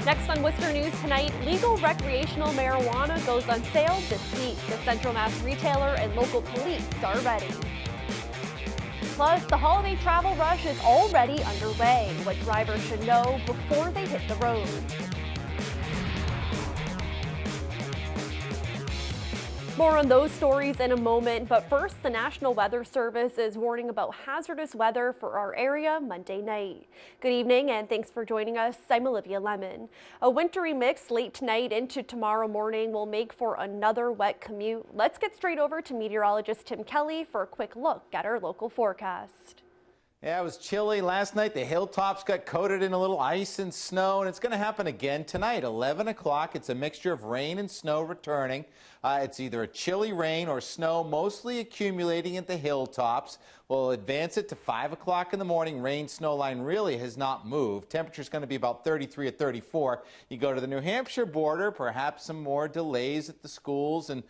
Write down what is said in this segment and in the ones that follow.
Next on Worcester News tonight, legal recreational marijuana goes on sale this week. The Central Mass retailer and local police are ready. Plus, the holiday travel rush is already underway. What drivers should know before they hit the road. More on those stories in a moment, but first, the National Weather Service is warning about hazardous weather for our area Monday night. Good evening and thanks for joining us. I'm Olivia Lemon. A wintry mix late tonight into tomorrow morning will make for another wet commute. Let's get straight over to meteorologist Tim Kelly for a quick look at our local forecast. Yeah, it was chilly last night. The hilltops got coated in a little ice and snow, and it's going to happen again tonight. 11 o'clock, it's a mixture of rain and snow returning. It's either a chilly rain or snow mostly accumulating at the hilltops. We'll advance it to 5 o'clock in the morning. Rain snow line really has not moved. Temperature's going to be about 33 or 34. You go to the New Hampshire border, perhaps some more delays at the schools. And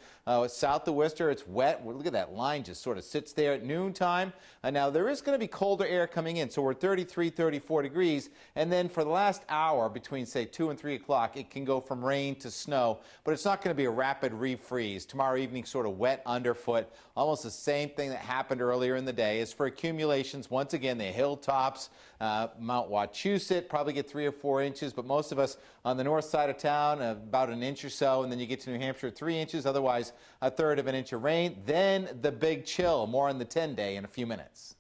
south of Worcester, it's wet. Well, look at that line just sort of sits there at noontime. Now, there is going to be colder air coming in, so we're 33, 34 degrees. And then for the last hour, between, say, 2 and 3 o'clock, it can go from rain to snow. But it's not going to be a rapid refreeze. Tomorrow evening, sort of wet underfoot. Almost the same thing that happened earlier in the day. As for accumulations, once again, the hilltops, Mount Wachusett probably get 3 or 4 inches, but most of us on the north side of town, about an inch or so, and then you get to New Hampshire, 3 inches, otherwise a third of an inch of rain. Then the big chill, more on the 10-day in a few minutes.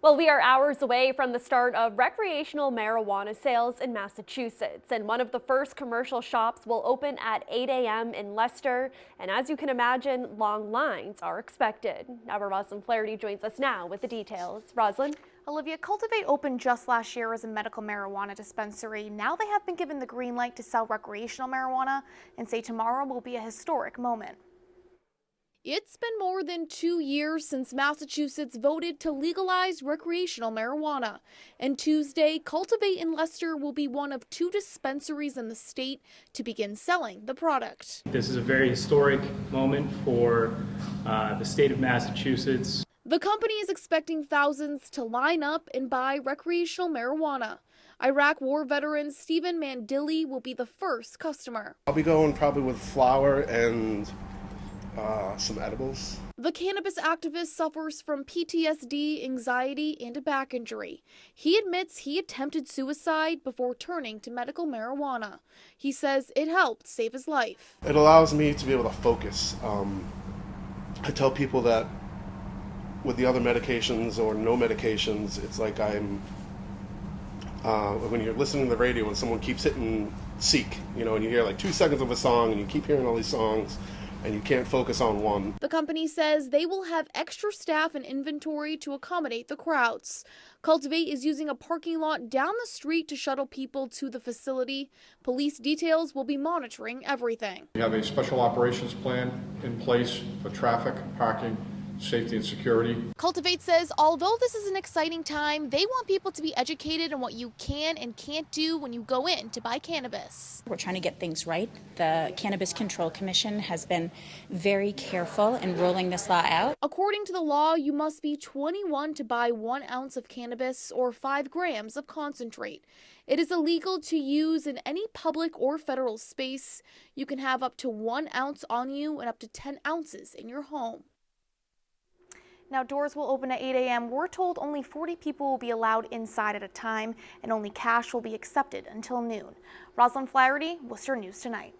Well, we are hours away from the start of recreational marijuana sales in Massachusetts, and one of the first commercial shops will open at 8 a.m. in Leicester, and as you can imagine, long lines are expected. Our Rosalind Flaherty joins us now with the details. Rosalind? Olivia, Cultivate opened just last year as a medical marijuana dispensary. Now they have been given the green light to sell recreational marijuana and say tomorrow will be a historic moment. It's been more than 2 years since Massachusetts voted to legalize recreational marijuana. And Tuesday, Cultivate in Leicester will be one of 2 dispensaries in the state to begin selling the product. This is a very historic moment for the state of Massachusetts. The company is expecting thousands to line up and buy recreational marijuana. Iraq war veteran Stephen Mandilli will be the first customer. I'll be going probably with flour and some edibles. The cannabis activist suffers from PTSD, anxiety, and a back injury. He admits he attempted suicide before turning to medical marijuana. He says it helped save his life. It allows me to be able to focus. I tell people that with the other medications or no medications, it's like when you're listening to the radio and someone keeps hitting seek, and you hear like 2 seconds of a song and you keep hearing all these songs, and you can't focus on one. The company says they will have extra staff and inventory to accommodate the crowds. Cultivate is using a parking lot down the street to shuttle people to the facility. Police details will be monitoring everything. We have a special operations plan in place for traffic, parking, safety and security. Cultivate says although this is an exciting time, they want people to be educated on what you can and can't do when you go in to buy cannabis. We're trying to get things right. The Cannabis Control Commission has been very careful in rolling this law out. According to the law, you must be 21 to buy 1 ounce of cannabis or 5 grams of concentrate. It is illegal to use in any public or federal space. You can have up to 1 ounce on you and up to 10 ounces in your home. Now, doors will open at 8 a.m. We're told only 40 people will be allowed inside at a time, and only cash will be accepted until noon. Rosalind Flaherty, Worcester News Tonight.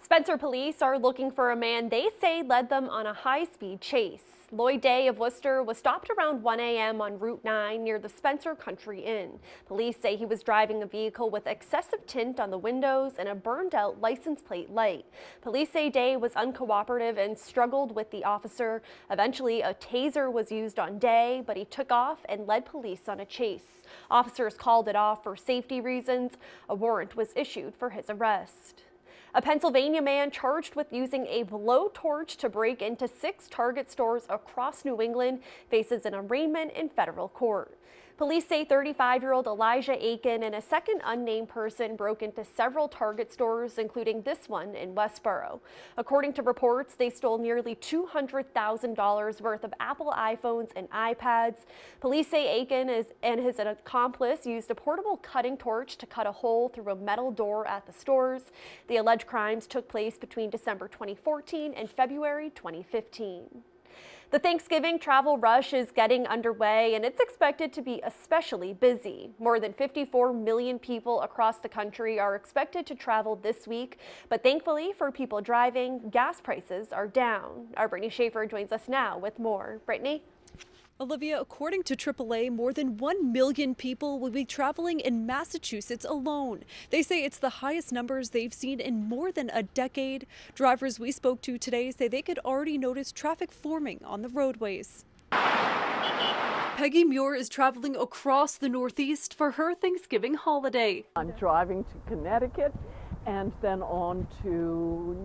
Spencer police are looking for a man they say led them on a high-speed chase. Lloyd Day of Worcester was stopped around 1 a.m. on Route 9 near the Spencer Country Inn. Police say he was driving a vehicle with excessive tint on the windows and a burned-out license plate light. Police say Day was uncooperative and struggled with the officer. Eventually, a taser was used on Day, but he took off and led police on a chase. Officers called it off for safety reasons. A warrant was issued for his arrest. A Pennsylvania man charged with using a blowtorch to break into 6 Target stores across New England faces an arraignment in federal court. Police say 35-year-old Elijah Aiken and a second unnamed person broke into several Target stores, including this one in Westboro. According to reports, they stole nearly $200,000 worth of Apple iPhones and iPads. Police say Aiken and his accomplice used a portable cutting torch to cut a hole through a metal door at the stores. The alleged crimes took place between December 2014 and February 2015. The Thanksgiving travel rush is getting underway, and it's expected to be especially busy. More than 54 million people across the country are expected to travel this week, but thankfully for people driving, gas prices are down. Our Brittany Schaefer joins us now with more. Brittany? Olivia, according to AAA, more than 1 million people will be traveling in Massachusetts alone. They say it's the highest numbers they've seen in more than a decade. Drivers we spoke to today say they could already notice traffic forming on the roadways. Peggy Muir is traveling across the Northeast for her Thanksgiving holiday. I'm driving to Connecticut and then on to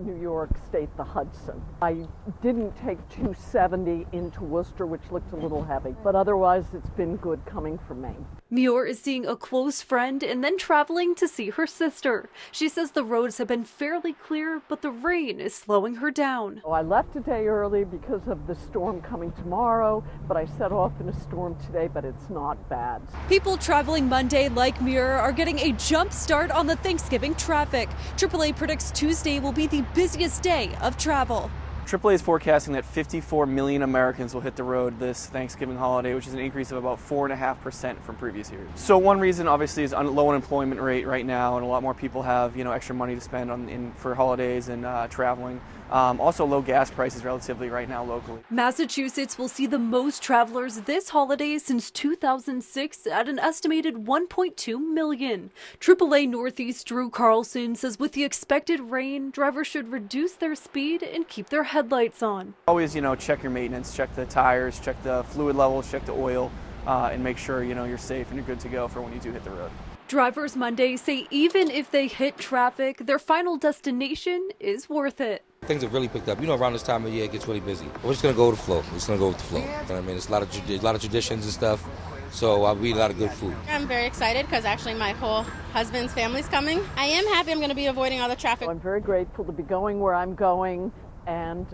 New York State, the Hudson. I didn't take 270 into Worcester, which looked a little heavy, but otherwise it's been good coming from Maine. Muir is seeing a close friend and then traveling to see her sister. She says the roads have been fairly clear, but the rain is slowing her down. I left a day early because of the storm coming tomorrow, but I set off in a storm today, but it's not bad. People traveling Monday like Muir are getting a jump start on the Thanksgiving traffic. AAA predicts Tuesday will be the busiest day of travel. AAA is forecasting that 54 million Americans will hit the road this Thanksgiving holiday, which is an increase of about 4.5% from previous years. So one reason, obviously, is low unemployment rate right now, and a lot more people have extra money to spend for holidays and traveling. Also, low gas prices relatively right now locally. Massachusetts will see the most travelers this holiday since 2006 at an estimated 1.2 million. AAA Northeast Drew Carlson says with the expected rain, drivers should reduce their speed and keep their headlights on. Always, check your maintenance, check the tires, check the fluid levels, check the oil, and make sure, you're safe and you're good to go for when you do hit the road. Drivers Monday say even if they hit traffic, their final destination is worth it. Things have really picked up. Around this time of year, it gets really busy. We're just going to go with the flow. We're just going to go with the flow. You know what I mean? It's a lot of traditions and stuff, so I'll eat a lot of good food. I'm very excited because actually my whole husband's family's coming. I am happy I'm going to be avoiding all the traffic. I'm very grateful to be going where I'm going, and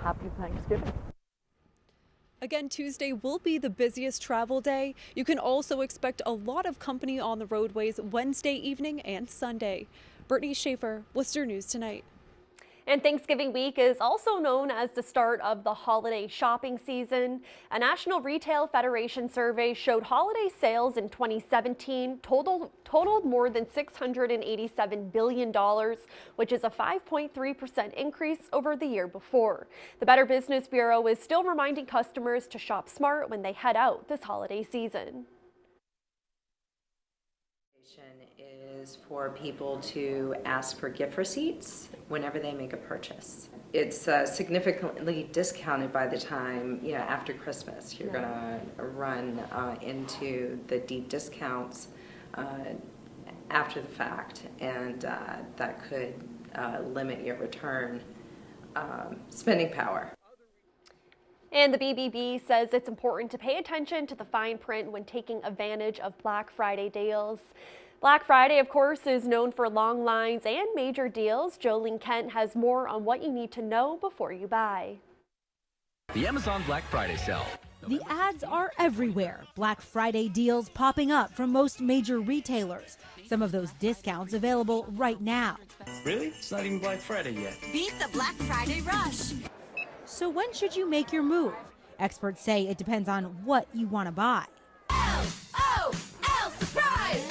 happy Thanksgiving. Again, Tuesday will be the busiest travel day. You can also expect a lot of company on the roadways Wednesday evening and Sunday. Brittany Schaefer, Worcester News Tonight. And Thanksgiving week is also known as the start of the holiday shopping season. A National Retail Federation survey showed holiday sales in 2017 totaled more than $687 billion, which is a 5.3% increase over the year before. The Better Business Bureau is still reminding customers to shop smart when they head out this holiday season. Is for people to ask for gift receipts whenever they make a purchase. It's significantly discounted by the time, after Christmas. You're gonna run into the deep discounts after the fact, and that could limit your return spending power. And the BBB says it's important to pay attention to the fine print when taking advantage of Black Friday deals. Black Friday, of course, is known for long lines and major deals. Jolene Kent has more on what you need to know before you buy. The Amazon Black Friday sale. The ads are everywhere. Black Friday deals popping up from most major retailers. Some of those discounts available right now. Really? It's not even Black Friday yet. Beat the Black Friday rush. So when should you make your move? Experts say it depends on what you want to buy. Surprise!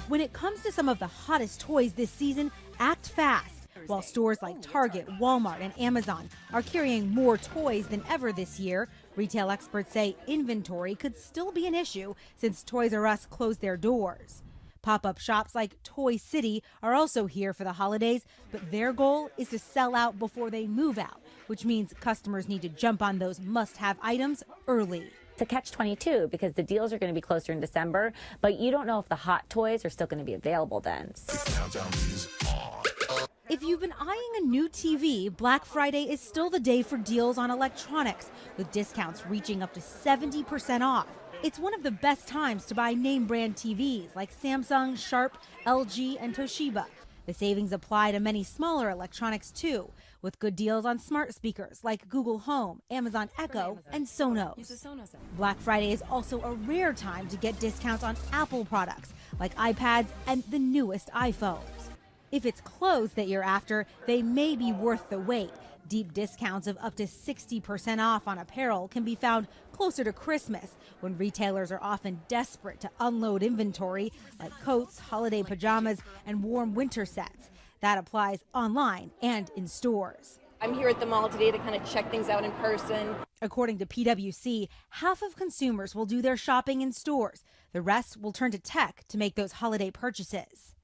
When it comes to some of the hottest toys this season, act fast. While stores like Target, Walmart, and Amazon are carrying more toys than ever this year, retail experts say inventory could still be an issue since Toys R Us closed their doors. Pop-up shops like Toy City are also here for the holidays, but their goal is to sell out before they move out, which means customers need to jump on those must-have items early. It's a catch-22 because the deals are going to be closer in December, but you don't know if the hot toys are still going to be available then. If you've been eyeing a new TV, Black Friday is still the day for deals on electronics, with discounts reaching up to 70% off. It's one of the best times to buy name brand TVs like Samsung, Sharp, LG, and Toshiba. The savings apply to many smaller electronics too, with good deals on smart speakers like Google Home, Amazon Echo, and Sonos. Black Friday is also a rare time to get discounts on Apple products like iPads and the newest iPhones. If it's clothes that you're after, they may be worth the wait. Deep discounts of up to 60% off on apparel can be found closer to Christmas, when retailers are often desperate to unload inventory like coats, holiday pajamas, and warm winter sets. That applies online and in stores. I'm here at the mall today to kind of check things out in person. According to PwC, half of consumers will do their shopping in stores. The rest will turn to tech to make those holiday purchases.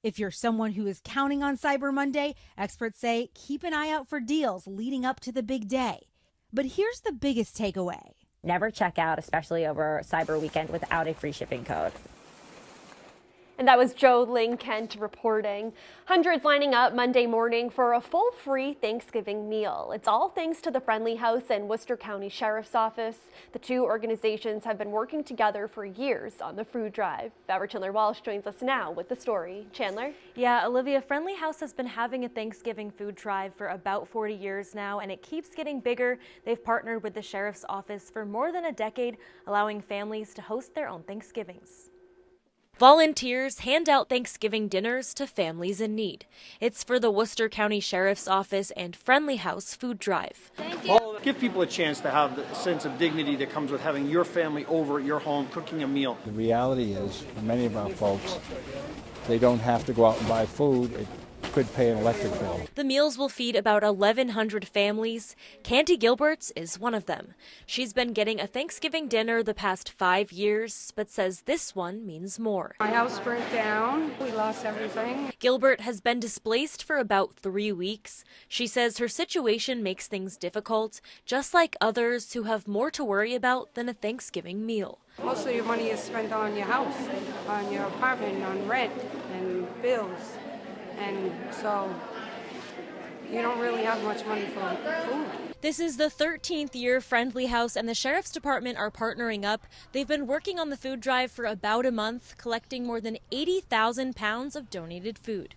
If you're someone who is counting on Cyber Monday, experts say keep an eye out for deals leading up to the big day. But here's the biggest takeaway. Never check out, especially over Cyber Weekend, without a free shipping code. And that was Joe Kent reporting. Hundreds lining up Monday morning for a full free Thanksgiving meal. It's all thanks to the Friendly House and Worcester County Sheriff's Office. The two organizations have been working together for years on the food drive. Chandler Walsh joins us now with the story. Chandler? Yeah, Olivia, Friendly House has been having a Thanksgiving food drive for about 40 years now, and it keeps getting bigger. They've partnered with the Sheriff's Office for more than a decade, allowing families to host their own Thanksgivings. Volunteers hand out Thanksgiving dinners to families in need. It's for the Worcester County Sheriff's Office and Friendly House Food Drive. Well, give people a chance to have the sense of dignity that comes with having your family over at your home cooking a meal. The reality is, for many of our folks, they don't have to go out and buy food. It could pay an electric bill. The meals will feed about 1,100 families. Candy Gilberts is one of them. She's been getting a Thanksgiving dinner the past 5 years, but says this one means more. My house burnt down. We lost everything. Gilbert has been displaced for about 3 weeks. She says her situation makes things difficult, just like others who have more to worry about than a Thanksgiving meal. Most of your money is spent on your house, on your apartment, on rent and bills. And so you don't really have much money for food. This is the 13th year Friendly House and the Sheriff's Department are partnering up. They've been working on the food drive for about a month, collecting more than 80,000 pounds of donated food.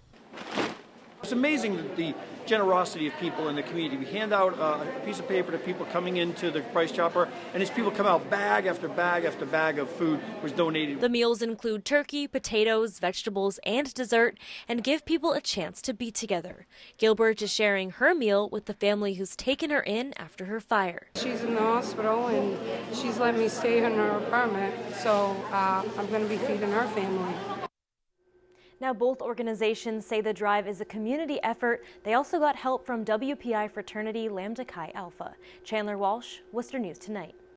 It's amazing the generosity of people in the community. We hand out a piece of paper to people coming into the Price Chopper, and as people come out, bag after bag after bag of food was donated. The meals include turkey, potatoes, vegetables, and dessert, and give people a chance to be together. Gilbert is sharing her meal with the family who's taken her in after her fire. She's in the hospital, and she's let me stay in her apartment, so I'm going to be feeding her family. Now, both organizations say the drive is a community effort. They also got help from WPI fraternity Lambda Chi Alpha. Chandler Walsh, Worcester News Tonight.